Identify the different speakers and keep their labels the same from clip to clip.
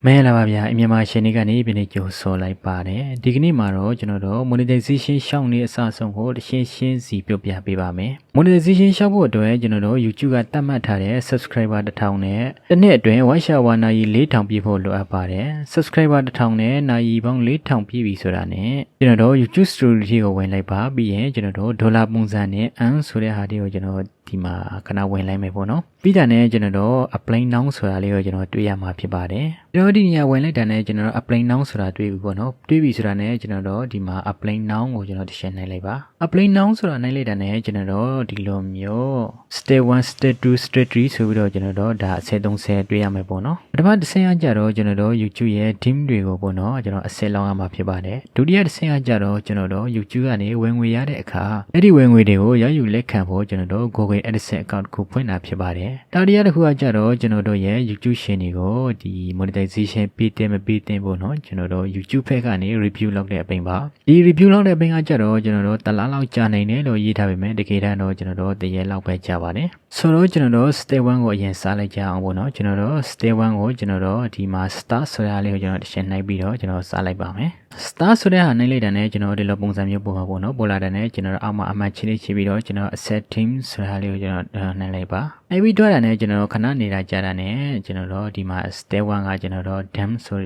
Speaker 1: မဲလာပါဗျာအမြန်မာရှင်တွေကနေပြနေကြိုဆိုလိုက်ပါတယ်ဒီကနေ့မှာတော့ကျွန်တော်တို့ monetization ရှောင်းနေအစဆုံးကိုတရှင်းရှင်းစီပြောပြပေးပါမယ် monetization ရှောက်ဖို့အတွက်ကျွန်တော်တို့ YouTube ကတတ်မှတ်ထားတဲ့ subscriber 1000နဲ့တစ်နှစ်အတွင်းဝိုင်းရှာဝါနာရီ4000ပြည့်ဖို့လိုအပ်ပါတယ် subscriber 1000နဲ့နာရီပေါင်း4000ပြည့်ပြီဆိုတာနဲ့ကျွန်တော်တို့ YouTube story ကိုဝင်လိုက်ပါပြီးရင်ကျွန်တော်တို့ဒေါ်လာပုံစံနဲ့ earn ဆိုတဲ့ဟာတွေကိုကျွန်တော်ဒီမှာခဏဝင်လိုက်မယ်ပေါ့နော်ပြီးတာနဲ့ကျွန်တော်တို့ apply now ဆိုတာလေးကိုကျွန်တော်တွေ့ရမှာဖြစ်ပါတယ်ကျွန်တော်ဒီနေရာဝင်လိုက်တာနဲ့ကျွန်တော်တို့ apply now ဆိုတာတွေ့ပြီပေါ့နော်တွေ့ပြီဆိုတာနဲ့ကျွန်တော်တို့ဒီမှာ apply now ကိုကျွန်တော်တရှင်းနိုင်လိုက်ပါ apply now ဆိုတာနိုင်လိုက်တာနဲ့ကျွန်တော်တို့ဒီလိုမျိုး step 1 step 2 step 3ဆိုပြီးတော့ကျွန်တော်တို့ဒါအဆင့်30တွေ့ရမယ်ပေါ့နော်ပထမတစ်ဆင့်အကြတော့ကျွန်တော်တို့ YouTube ရဲ့ team တွေကိုပေါ့နော်ကျွန်တော်အဆင့်လောင်းရမှာဖြစ်ပါတယ်ဒုတိယတစ်ဆင့်အကြတော့ကျွန်တော်တို့ YouTube ကနေဝင်ငွေရတဲ့အခါအဲ့ဒီဝင်ငွေတွေကိုရယူလက်ခံဖို့ကျွန်တော်တို့ Google AdSense account ကိုဖွင့်တာဖြစ်ပါတယ်တတိယတစ်ခုကကြတော့ကျွန်တော်တို့ရဲ့ YouTube ရှင်တွေကိုဒီ monetization ပေးတယ်မပေးတယ်ပေါ့နော်ကျွန်တော်တို့ YouTube ဘက်ကနေ review လုပ်တဲ့အပိုင်းပါဒီ review လုပ်တဲ့အပိုင်းကကြတော့ကျွန်တော်တို့တလားလောက်ကြာနိုင်တယ်လို့ရေးထားပေမဲ့တကယ်တော့ကျွန်တော်တို့တရက်လောက်ပဲကြာပါတယ်ဆိုတော့ကျွန်တော်တို့ step 1ကိုအရင်စားလိုက်ကြအောင်ပေါ့နော်ကျွန်တော်တို့ step 1ကိုကျွန်တော်တို့ဒီမှာ start ဆိုရလေးကိုကျွန်တော်တစ်ချက်နှိုက်ပြီးတော့ကျွန်တော်စားလိုက်ပါမယ် start ဆိုတဲ့ဟာနှိုက်လိုက်တာနဲ့ကျွန်တော်ဒီလိုပုံစံမျိုးပုံမှာပေါ့နော်ပေါ်လာတဲ့နဲ့ကျွန်တော်တို့အောက်မှာအမှတ်ချင်းလေးချပြီးတော့ကျွန်တော် setting ဆိုတဲ့ဟာလေးကိုကျွန်တော်နှိုက်လိုက်ပါအဲ့ပြီးတော့တာနဲ့ကျွန်တော်ခဏနေတာကြာတာနဲ့ကျွန်တော်တို့ဒီမှာ step 1ကကျွန်တော်တို့ dam ဆိ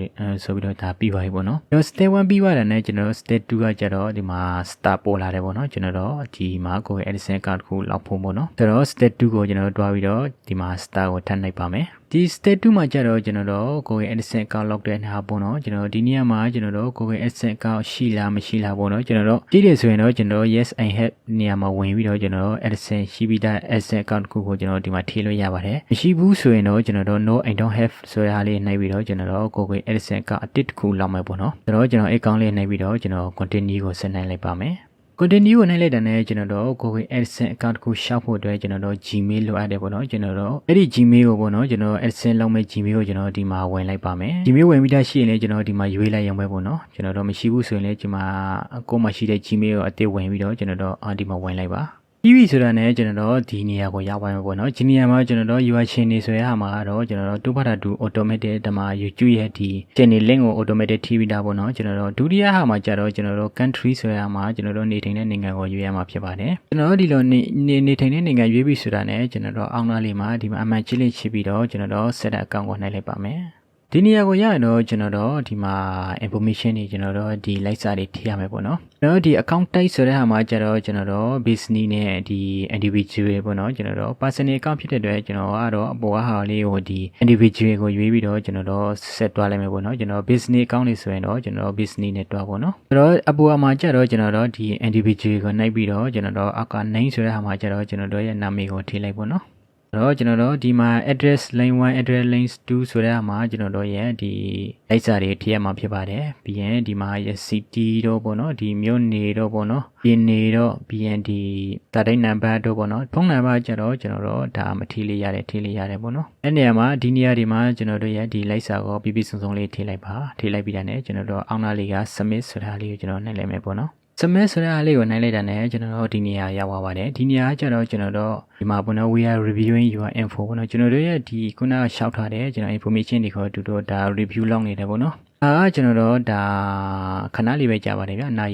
Speaker 1: ုပြီးတော့ဒါပြီးသွားပြီပေါ့နော်ဒီ step 1ပြီးသွားတာနဲ့ကျွန်တော်တို့ step 2ကကျတော့ဒီမှာ start ပေါ်လာတယ်ပေါ့နော်ကျွန်တော်တို့ဒီမှာကိုယ် AdSense account ကိုလောက်ဖို့ပေါ့နော်ဆိုတော့ step 2ကိုကျွန်တော်တို့တွားပြီးတော့ဒီမှာ start ကိုထပ်နှိုက်ပါမယ်ဒီ step 2မှာကျတော့ကျွန်တော်တို့ကိုယ် AdSense account လောက်တဲ့ဟာပေါ့နော်ကျွန်တော်ဒီနေရာမှာကျွန်တော်တို့ကိုယ် AdSense account ရှိလားမရှိလားပေါ့နော်ကျွန်တော်တို့ကြည့်တယ်ဆိုရင်တော့ကျွန်တော် yes I have နေရာမှာဝင်ပြီးတော့ကျွန်တော်တို့ AdSense ရှိပြီးသား AdSense account ကိုကျွန်တော်ဒီမှာထည့်လို့ရပါတယ်မရှိဘူးဆိုရင်တော့ကျွန်တော်တို့ no I don't have ဆိုတဲ့ဟာလေးနှိုက်ပြီးတော့ကျွန်တော်တို့ကိုယ် AdSense account အတစ်တစ်ခုလောက်မယ်ပေါ့နော်ဆိုတော့ကျွန်တော် account လေးနှိုက်ပြီးတော့ကျွန်တော် continue ကိုဆက်နိုင်လိုက်ပါမယ်continue ကိုနှိုက်လိုက်တဲ့နဲ့ကျွန်တော်တို့ကိုယ် AdSense account ကိုရှောက်ဖို့အတွက်ကျွန်တော်တို့ Gmail လိုအပ်တယ်ပေါ့နော်ကျွန်တော်တို့အဲ့ဒီ Gmail ကိုပေါ့နော်ကျွန်တော် AdSense လောက်မဲ့ Gmail ကိုကျွန်တော်ဒီမှာဝင်လိုက်ပါမယ် Gmail ဝင်ပြီးသားရှိရင်လည်းကျွန်တော်ဒီမှာရွေးလိုက်ရုံပဲပေါ့နော်ကျွန်တော်တို့မရှိဘူးဆိုရင်လည်းဒီမှာကိုယ်မှာရှိတဲ့ Gmail ကိုအသေးဝင်ပြီးတော့ကျွန်တော်တို့ဒီမှာဝင်လိုက်ပါပြီးပြီဆိုတာနဲ့ကျွန်တော်တို့ဒီနေရာကိုရောက်ပါမယ်ပေါ့နော်ဒီနေရာမှာကျွန်တော်တို့ UI ရှင်နေဆိုရဟာမှာတော့ကျွန်တော်တို့တူပါတာတူ automatic တမှာ YouTube ရဲ့ဒီ channel link ကို automatic ထိပြီးတာပေါ့နော်ကျွန်တော်တို့ဒုတိယဟာမှာကျတော့ကျွန်တော်တို့ country ဆိုရမှာကျွန်တော်တို့နေထိုင်တဲ့နိုင်ငံကိုရွေးရမှာဖြစ်ပါတယ်ကျွန်တော်တို့ဒီလိုနေထိုင်တဲ့နိုင်ငံရွေးပြီဆိုတာနဲ့ကျွန်တော်တို့အောင်းသားလေးမှာဒီမှာအမှန်ချင်းလေးချပြီးတော့ကျွန်တော်တို့ set account ကိုနှိုက်လိုက်ပါမယ်ဒီနေရာကိုရရင်တော့ကျွန်တော်တို့ဒီမှာ information တွေကျွန်တော်တို့ဒီ like စာတွေထည့်ရမယ်ပေါ့နော်ကျွန်တော်တို့ဒီ account type ဆိုတဲ့ဟာမှာကျတော့ကျွန်တော်တို့ business နဲ့ဒီ individual ပေါ့နော်ကျွန်တော်တို့ personal account ဖြစ်တဲ့အတွက်ကျွန်တော်ကတော့အပေါ်ဟာလေးကိုဒီ individual ကိုရွေးပြီးတော့ကျွန်တော်တို့ set တွားလိုက်မယ်ပေါ့နော်ကျွန်တော် business account လေးဆိုရင်တော့ကျွန်တော် business နဲ့တွားပေါ့နော်ဆိုတော့အပေါ်မှာကျတော့ကျွန်တော်တို့ဒီ individual ကိုနှိုက်ပြီးတော့ကျွန်တော်တို့အောက်က name ဆိုတဲ့ဟာမှာကျတော့ကျွန်တော်တို့ရဲ့နာမည်ကိုထည့်လိုက်ပေါ့နော်တော့ကျွန်တော်တို့ဒီမှာ address line 1 address line 2ဆိုတဲ့ဟာမှာကျွန်တော်တို့ရဲ့ဒီလိုက်စာတွေထည့်ရမှာဖြစ်ပါတယ်ပြီးရင်ဒီမှာရဲ့ city တော့ပေါ့နော်ဒီမြို့နေတော့ပေါ့နော်ပြည်နေတော့ပြီးရင်ဒီတာတိုင်း number တော့ပေါ့နော်ဖုန်းနံပါတ်ကျတော့ကျွန်တော်တို့ဒါမထည့်လေးရတယ်ထည့်လေးရတယ်ပေါ့နော်အဲ့နေရာမှာဒီနေရာဒီမှာကျွန်တော်တို့ရဲ့ဒီလိုက်စာကိုပြပြစုံစုံလေးထည့်လိုက်ပါထည့်လိုက်ပြီးတာနဲ့ကျွန်တော်တို့အောင်းသားလေးက submit ဆိုတာလေးကိုကျွန်တော်နှိုက်လိုက်မယ်ပေါ့နော်submit ဆိုတဲ့အားလေးကိုနှိုက်လိုက်တာနဲ့ကျွန်တော်တို့ဒီနေရာရောက်သွားပါတယ်ဒီနေရာကကျတော့ကျွန်တော်တို့ဒီမှာပေါ့နော် we are reviewing your info ပေါ့နော်ကျွန်တော်တို့ရဲ့ဒီခုနကရှောက်ထားတဲ့ကျွန်တော် information တွေကိုတူတော့ဒါ review လုပ်နေတယ်ပေါ့နော်ကျွန်တော်တို့ဒါခဏလေးပဲကြာပါတယ်ဗျာနာ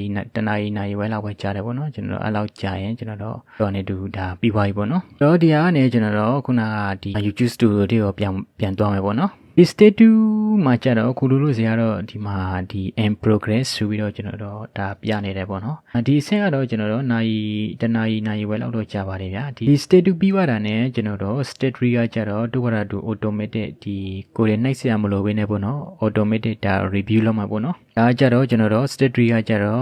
Speaker 1: ရီဝဲလောက်ပဲကြာတယ်ပေါ့နော်ကျွန်တော်တို့အဲ့လောက်ကြာရင်ကျွန်တော်တို့တော့နေတူဒါပြီးသွားပြီပေါ့နော်တော့ဒီဟာကနေကျွန်တော်တို့ခုနကဒီ YouTube Studio တွေကိုပြန်သွားမယ်ပေါ့နော်ဒီ state 2မှာကျတော့ခုလိုစရာတော့ဒီမှာဒီ in progress ဆိုပြီးတော့ကျွန်တော်တို့ဒါပြနေတယ်ပေါ့နော်ဒီအဆင့်ကတော့ကျွန်တော်တို့နာရီဝဲလောက်တော့ကြာပါတယ်ဗျာဒီ state 2ပြီးသွားတာနဲ့ကျွန်တော်တို့ state 3ကကျတော့တူပါတာတူ automatic ဒီကိုယ်နဲ့နှိုက်စရာမလိုဘဲနဲ့ပေါ့နော် automatic ဒါ review လုပ်မှာပေါ့နော်ဒါကြတော့ကျွန်တော်တို့ state 3ကကျတော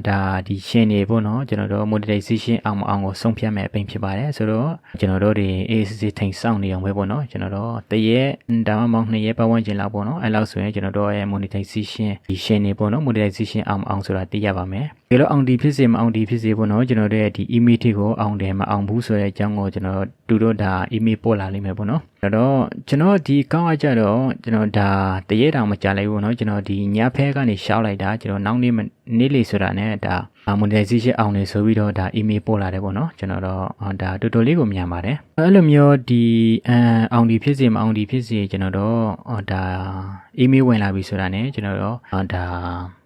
Speaker 1: ့ဒါဒီရှင်းနေပေါ့နော်ကျွန်တော်တို့ monetization အောင်ကိုဆုံးဖြတ်မဲ့အပိုင်းဖြစ်ပါတယ်ဆိုတော့ကျွန်တော်တို့တွေ ACC ထိန်ဆောင်နေအောင်ပဲပေါ့နော်ကျွန်တော်တို့တရက်ဒါမှမဟုတ်2ရက်ပတ်ဝန်းကျင်လောက်ပေါ့နော်အဲ့လောက်ဆိုရင်ကျွန်တော်တို့ရဲ့ monetization ဒီရှင်းနေပေါ့နော် monetization အောင်ဆိုတာသိရပါမယ်ဒီလိုအောင်ဒီဖြစ်စေမအောင်ဒီဖြစ်စေပေါ့နော်ကျွန်တော်တို့ရဲ့ဒီ email တွေကိုအောင်တယ်မအောင်ဘူးဆိုတဲ့အကြောင်းကိုကျွန်တော်တူတော့ဒါ email ပို့လာလိမ့်မယ်ပေါ့နော်အဲ့တော့ကျွန်တော်ဒီကောင်းအကြတော့ကျွန်တော်ဒါတရက်တောင်မကြာလိုက်ဘူးเนาะကျွန်တော်ဒီညဖဲကနေရှောက်လိုက်တာကျွန်တော်နောက်နေ့ lì sửa ra nè đã monetization ông này số video đã email post lại đấy bọn nó cho nó đó đã totally của Myanmar đấy ở lúc nhiều thì ông đi phía gì mà ông đi phía gì cho nó đó đã email quen lại bị sửa ra nè cho nó đó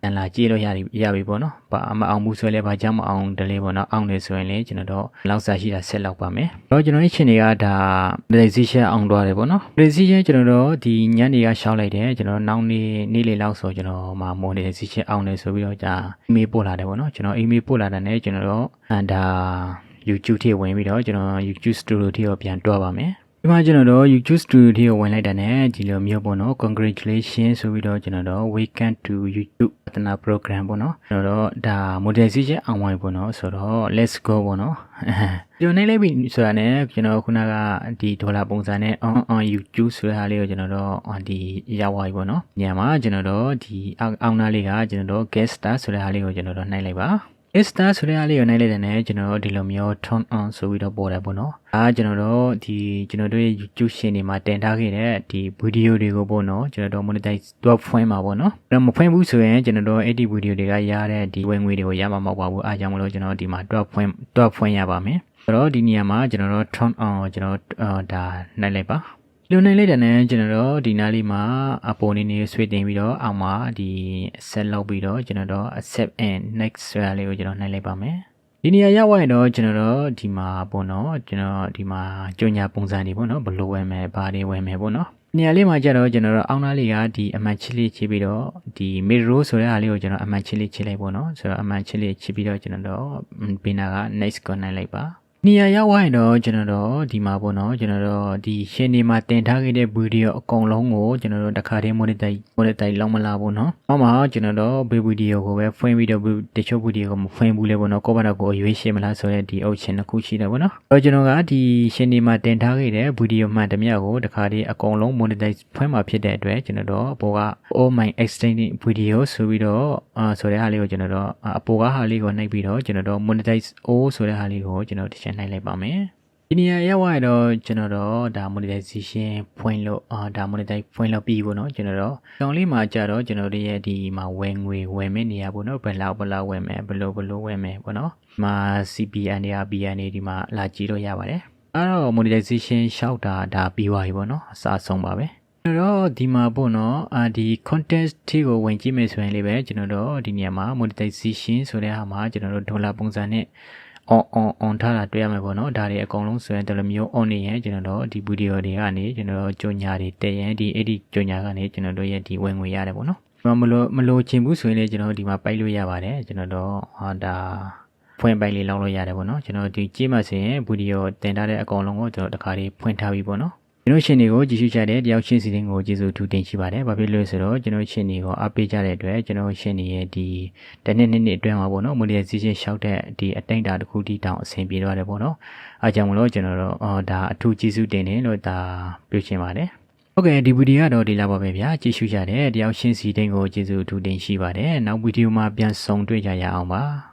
Speaker 1: đã là chỉ rồi ya bị bọn nó mà ông mua sửa lại và chăm ông để lấy bọn nó ông này sửa lại cho nó đó lâu dài chỉ là set lọc ba mấy rồi cho nó ít này đã monetization ông đó đấy bọn nó monetization cho nó đó thì nhá này sao lại đấy cho nó nong đi lì lâu số cho nó mà monetization ông này số video đã email post lại đấy bọn nó cho nó email post lại này cho nó đó đã YouTube thìဝင်ပြီးတော့ကျွန်တော် YouTube Studio ที่ပြန်တွားပါမယ်ဒီမှာကျွန်တော်တို့ YouTube Studio ที่ဝင်လိုက်တာ ਨੇ ဒီလိုမျိုးပေါ့နော် congratulations ဆိုပြီးတော့ကျွန်တော်တို့ welcome to YouTube ပထနာ program ပေါ့နော်ကျွန်တော်တို့ဒါ monetization အောင်ဝင်ပေါ့နော်ဆိုတော့ let's go ပေါ့နော်ဒီလိုနေလိုက်ပြီဆိုတာ ਨੇ ကျွန်တော်ခုနကဒီဒေါ်လာပုံစံနဲ့ on YouTube ဆိုတဲ့ဟာလေးကိုကျွန်တော်တို့ဒီရောက်သွားပြီပေါ့နော်ညမှာကျွန်တော်တို့ဒီအောင်နာလေးကကျွန်တော်တို့ guest star ဆိုတဲ့ဟာလေးကိုကျွန်တော်တို့နှိုက်လိုက်ပါStar ဆိုတဲ့အားလေးကိုနိုင်လိုက်တဲ့နဲ့ကျွန်တော်တို့ဒီလိုမျိုး turn on ဆိုပြီးတော့ပေါ်တယ်ပေါ့နော်ကျွန်တော်တို့ဒီကျွန်တော်တို့ YouTube ရှင်တွေမှာတင်ထားခဲ့တဲ့ဒီ video တွေကိုပေါ့နော်ကျွန်တော်တို့ monetize တော့ဖွင့်မှာပေါ့နော်အဲ့တော့မဖွင့်ဘူးဆိုရင်ကျွန်တော်တို့အဲ့ဒီ video တွေကရတဲ့ဒီဝင်ငွေတွေကိုရမှာမဟုတ်ပါဘူးအားကြောင့်မလို့ကျွန်တော်ဒီမှာတော့ဖွင့်ရပါမယ်ဆိုတော့ဒီနေရာမှာကျွန်တော်တို့ turn on ကိုကျွန်တော်ဒါနိုင်လိုက်ပါလူနိုင်လိုက်တဲ့နဲ့ကျွန်တော်တို့ဒီနားလေးမှာအပေါ်နေဆွေးတင်ပြီးတော့အောက်မှာဒီ set လောက်ပြီးတော့ကျွန်တော်တို့ accept and next ဆိုတာလေးကိုကျွန်တော်နှိုက်လိုက်ပါမယ်ဒီနေရာရောက်သွားရင်တော့ကျွန်တော်တို့ဒီမှာပေါ့နော်ကျွန်တော်ဒီမှာကြညာပုံစံတွေပေါ့နော်ဘယ်လိုဝယ်မယ်ဘာတွေဝယ်မယ်ပေါ့နော်နေရာလေးမှာကျတော့ကျွန်တော်တို့အောက်နားလေးကဒီအမှန်ချစ်လေးချပြီးတော့ဒီ mirror ဆိုတဲ့အားလေးကိုကျွန်တော်အမှန်ချစ်လေးချလိုက်ပေါ့နော်ဆိုတော့အမှန်ချစ်လေးချပြီးတော့ကျွန်တော်တို့ဘေးနာက next ကိုနှိုက်လိုက်ပါနေရာရောက်သွားရင်တော့ကျွန်တော်တို့ဒီမှာပေါ့နော်ကျွန်တော်တို့ဒီရှင်းနေမှာတင်ထားခဲ့တဲ့ဗီဒီယိုအကုန်လုံးကိုကျွန်တော်တို့တစ်ခါတည်း monetize လောက်မလားပေါ့နော်။အောက်မှာကျွန်တော်တို့ဗီဒီယိုကိုပဲဖွင့်ပြီးတော့တချို့ဗီဒီယိုကိုမဖွင့်ဘူးလေပေါ့နော်။ကိုယ့်ဘာသာကိုရွေးရှင်းမလားဆိုတဲ့ဒီ option တစ်ခုရှိတယ်ပေါ့နော်။တော့ကျွန်တော်ကဒီရှင်းနေမှာတင်ထားခဲ့တဲ့ဗီဒီယိုမှန်တမျှကိုတစ်ခါတည်းအကုန်လုံး monetize ဖွင့်မှာဖြစ်တဲ့အတွက်ကျွန်တော်တို့အပေါ်က all my extended video ဆိုပြီးတော့ဆိုတဲ့ဟာလေးကိုကျွန်တော်တို့အပေါ်ကဟာလေးကိုနှိပ်ပြီးတော့ကျွန်တော်တို့ monetize all ဆိုတဲ့ဟာလေးကိုကျွန်တော်တစ်ချက်နှိုက်လိုက်ပါမယ်ဒီနေရာရောက်သွားတော့ကျွန်တော်တို့ဒါ monetization ဖွင့်လို့ဒါ monetize ဖွင့်လို့ပြီးပေါ့နော်ကျွန်တော်တို့တောင်းလေးမှာကြတော့ကျွန်တော်တို့ရဲ့ဒီမှာဝယ်ငွေဝယ်မဲ့နေရာပေါ့နော်ဘယ်လောက်ဝယ်မယ်ဘယ်လိုဝယ်မယ်ပေါ့နော်ဒီမှာ CPN တွေ BN တွေဒီမှာလာကြည့်လို့ရပါတယ်အဲ့တော့ monetization ရှောက်တာဒါပြီးသွားပြီပေါ့နော်အစားဆုံးပါပဲကျွန်တော်တို့ဒီမှာပေါ့နော်ဒီ content တွေကိုဝင်ကြည့်မယ်ဆိုရင်လည်းပဲကျွန်တော်တို့ဒီနေရာမှာ monetization ဆိုတဲ့ဟာမှာကျွန်တော်တို့ဒေါ်လာပုံစံနဲ့on ထားတာတွေ့ရမှာပေါ့နော်ဒါတွေအကုန်လုံးဆိုရင်တလူမျိုး on နေရင်ကျွန်တော်တို့ဒီဗီဒီယိုတွေကနေကျွန်တော်တို့ကြော်ညာတွေတက်ရင်ဒီအဲ့ဒီကြော်ညာကနေကျွန်တော်တို့ရဲ့ဒီဝင်ငွေရတယ်ပေါ့နော်မလို့ချင်ဘူးဆိုရင်လည်းကျွန်တော်တို့ဒီမှာပိုက်လို့ရပါတယ်ကျွန်တော်တို့ဒါဖွင့်ပိုက်လေးလောက်လို့ရတယ်ပေါ့နော်ကျွန်တော်ဒီကြည့်မှဆိုရင်ဗီဒီယိုတင်ထားတဲ့အကုန်လုံးကိုကျွန်တော်တစ်ခါလေးဖွင့်ထားပြီးပေါ့နော်ကျွန်တော်ရှင်တွေကိုကြည့်ရှုကြတဲ့တယောက်ချင်းစီတိုင်းကိုကျေးဇူးထူးတင်ရှိပါတယ်။ဘာဖြစ်လို့ဆိုတော့ကျွန်တော်ရှင်တွေကိုအားပေးကြတဲ့အတွက်ကျွန်တော်ရှင်တွေရဲ့ဒီတစ်နှစ်အတွင်းမှာပေါ့နော် monetization ရှောက်တဲ့ဒီအတိုင်းတာတစ်ခုတီတောင်အဆင်ပြေသွားတယ်ပေါ့နော်။အားကြောင့်မလို့ကျွန်တော်တို့ဒါအထူးကျေးဇူးတင်တယ်လို့ဒါပြောချင်ပါတယ်။ဟုတ်ကဲ့ဒီဗီဒီယိုကတော့ဒီလောက်ပါပဲဗျာ။ကြည့်ရှုကြတဲ့တယောက်ချင်းစီတိုင်းကိုကျေးဇူးထူးတင်ရှိပါတယ်။နောက်ဗီဒီယိုမှာပြန်ဆုံတွေ့ကြရအောင်ပါ။